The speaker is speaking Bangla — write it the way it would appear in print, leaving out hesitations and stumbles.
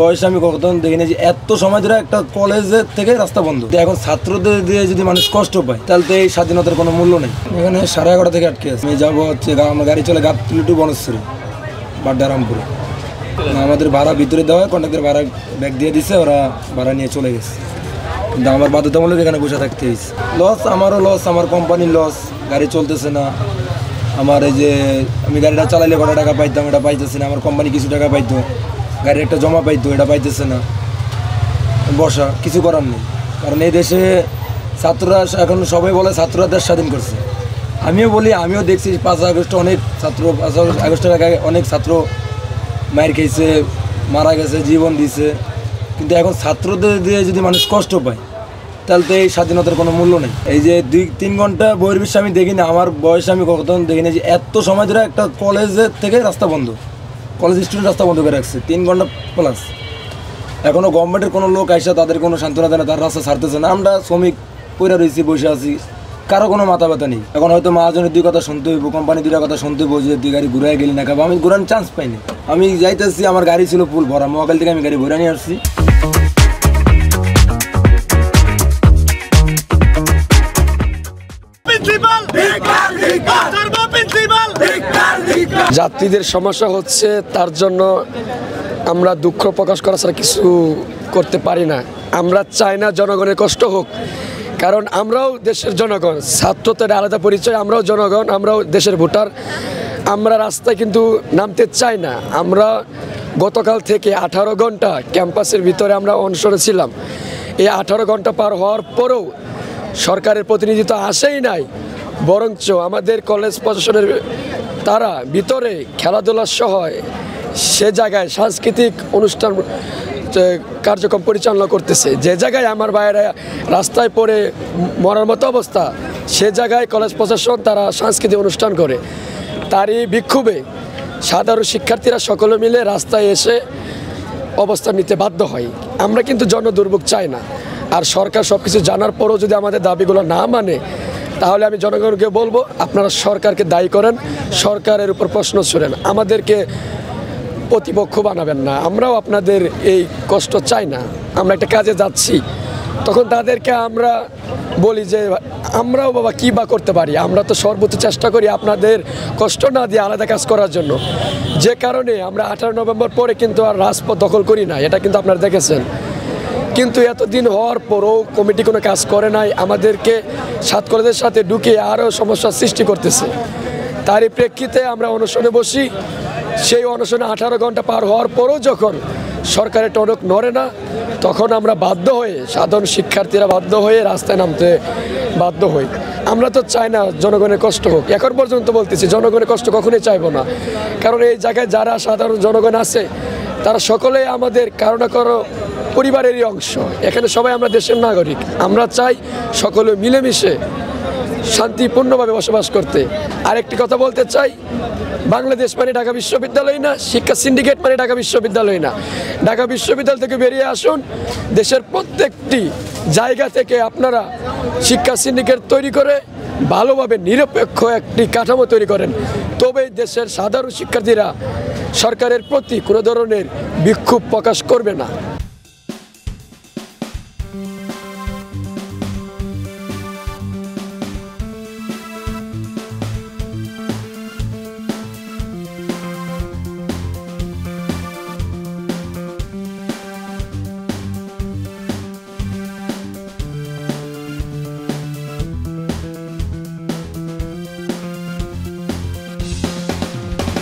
বয়সে আমি কখন দেখিনি যে এত সময় ধরে একটা কলেজের থেকে রাস্তা বন্ধ। এখন ছাত্রদের দিয়ে যদি মানুষ কষ্ট পায় তাহলে তো এই স্বাধীনতার কোনো মূল্য নেই। এখানে 11:30 থেকে আটকে আছে। আমি যাবো হচ্ছে আমার গাড়ি চলে গাবতলী টু বনশ্রী বাড্ডারামপুরে। আমাদের ভাড়া ভিতরে দেওয়া হয়, কন্ট্রাক্টের ভাড়া ব্যাগ দিয়ে দিছে, ওরা ভাড়া নিয়ে চলে গেছে। কিন্তু আমার বাধ্যতামূলক এখানে বসে থাকতে হয়েছে। লস, আমারও লস, আমার কোম্পানির লস, গাড়ি চলতেছে না। আমার এই যে আমি গাড়িটা চালাইলে কত টাকা পাইতাম এটা পাইতেছে না, আমার কোম্পানি কিছু টাকা পাইতো, গাড়ির একটা জমা পাইতো, এটা পাইতেছে না। বসা, কিছু করার নেই। কারণ এই দেশে ছাত্ররা এখন সবাই বলে ছাত্ররা দেশ স্বাধীন করছে। আমিও বলি, আমিও দেখছি 5 আগস্টে অনেক ছাত্র, 5 আগস্টের আগে অনেক ছাত্র মায়ের খেয়েছে, মারা গেছে, জীবন দিছে। কিন্তু এখন ছাত্রদের দিয়ে যদি মানুষ কষ্ট পায় তাহলে তো এই স্বাধীনতার কোনো মূল্য নেই। এই যে 2-3 ঘন্টা বহির্বিশ্বে আমি দেখিনি, আমার বয়সে আমি কখন দেখিনি যে এত সময় ধরে একটা কলেজের থেকে রাস্তা বন্ধ, কলেজ স্টুডেন্ট রাস্তা বন্ধ করে রাখছে 3 ঘন্টা প্লাস। এখনও গভর্নমেন্টের কোনো লোক আইসা তাদের কোনো সান্ত্বনা দেয় না, তার রাস্তা ছাড়তেছে না। আমরা শ্রমিক পইরা রয়েছি, বসে আছি, কারো কোনো মাথা ব্যথা নেই। এখন হয়তো মহাজনের 2 কথা শুনতে হইব, কোম্পানি 2টা কথা শুনতে হইব যে তুই গাড়ি ঘুরাই গেলি না, খাবো। আমি ঘুরানোর চান্স পাইনি। আমি যাইতেছি, আমার গাড়ি ছিল ফুল ভরা, মোবাইল থেকে আমি গাড়ি ঘুরে নিয়ে আসছি। যাত্রীদের সমস্যা হচ্ছে, তার জন্য আমরা দুঃখ প্রকাশ করা ছাড়া কিছু করতে পারি না। আমরা চাই না জনগণের কষ্ট হোক, কারণ আমরাও দেশের জনগণ। ছাত্র তো আলাদা পরিচয়, আমরাও জনগণ, আমরাও দেশের ভোটার। আমরা রাস্তায় কিন্তু নামতে চাই না। আমরা গতকাল থেকে 18 ঘন্টা ক্যাম্পাসের ভিতরে আমরা অনশনে ছিলাম। এই 18 ঘন্টা পার হওয়ার পরেও সরকারের প্রতিনিধি তো আসেই নাই, বরঞ্চ আমাদের কলেজ প্রশাসনের তারা ভিতরে খেলাধুলা সহ সে জায়গায় সাংস্কৃতিক অনুষ্ঠান কার্যক্রম পরিচালনা করতেছে। যে জায়গায় আমার ভাইয়েরা রাস্তায় পড়ে মরার মতো অবস্থা, সে জায়গায় কলেজ প্রশাসন তারা সাংস্কৃতিক অনুষ্ঠান করে। তারই বিক্ষোভে সাধারণ শিক্ষার্থীরা সকলে মিলে রাস্তায় এসে অবস্থান নিতে বাধ্য হয়। আমরা কিন্তু জনদুর্ভোগ চাই না। আর সরকার সব কিছু জানার পরও যদি আমাদের দাবিগুলো না মানে, তাহলে আমি জনগণকে বলবো, আপনারা সরকারকে দায়ী করেন, সরকারের উপর প্রশ্ন ছুড়েন, আমাদেরকে প্রতিপক্ষ বানাবেন না। আমরাও আপনাদের এই কষ্ট চাই না। আমরা একটা কাজে যাচ্ছি, তখন তাদেরকে আমরা বলি যে আমরাও বাবা কী বা করতে পারি, আমরা তো সর্বোচ্চ চেষ্টা করি আপনাদের কষ্ট না দিয়ে আলাদা কাজ করার জন্য। যে কারণে আমরা 18 নভেম্বর পরে কিন্তু আর রাজপথ দখল করি না, এটা কিন্তু আপনারা দেখেছেন। কিন্তু এতদিন হওয়ার পরও কমিটি কোনো কাজ করে নাই, আমাদেরকে 7 কলেজের সাথে ঢুকে আরও সমস্যার সৃষ্টি করতেছে। তারই প্রেক্ষিতে আমরা অনশনে বসি। সেই অনশনে 18 ঘন্টা পার হওয়ার পরও যখন সরকারের টনক নড়ে না, তখন আমরা বাধ্য হয়ে, সাধারণ শিক্ষার্থীরা বাধ্য হয়ে রাস্তায় নামতে বাধ্য হই। আমরা তো চাই না জনগণের কষ্ট হোক। এখন পর্যন্ত বলতেছি জনগণের কষ্ট কখনোই চাইবো না, কারণ এই জায়গায় যারা সাধারণ জনগণ আছে তারা সকলেই আমাদের কারো না কারো পরিবারেরই অংশ। এখানে সবাই আমরা দেশের নাগরিক। আমরা চাই সকলে মিলেমিশে শান্তিপূর্ণভাবে বসবাস করতে। আরেকটি কথা বলতে চাই, বাংলাদেশ মানে ঢাকা বিশ্ববিদ্যালয় না, শিক্ষা সিন্ডিকেট মানে ঢাকা বিশ্ববিদ্যালয় না। ঢাকা বিশ্ববিদ্যালয় থেকে বেরিয়ে আসুন, দেশের প্রত্যেকটি জায়গা থেকে আপনারা শিক্ষা সিন্ডিকেট তৈরি করে ভালোভাবে নিরপেক্ষ একটি কাঠামো তৈরি করেন, তবেই দেশের সাধারণ শিক্ষার্থীরা সরকারের প্রতি কোনো ধরনের বিক্ষোভ প্রকাশ করবে না।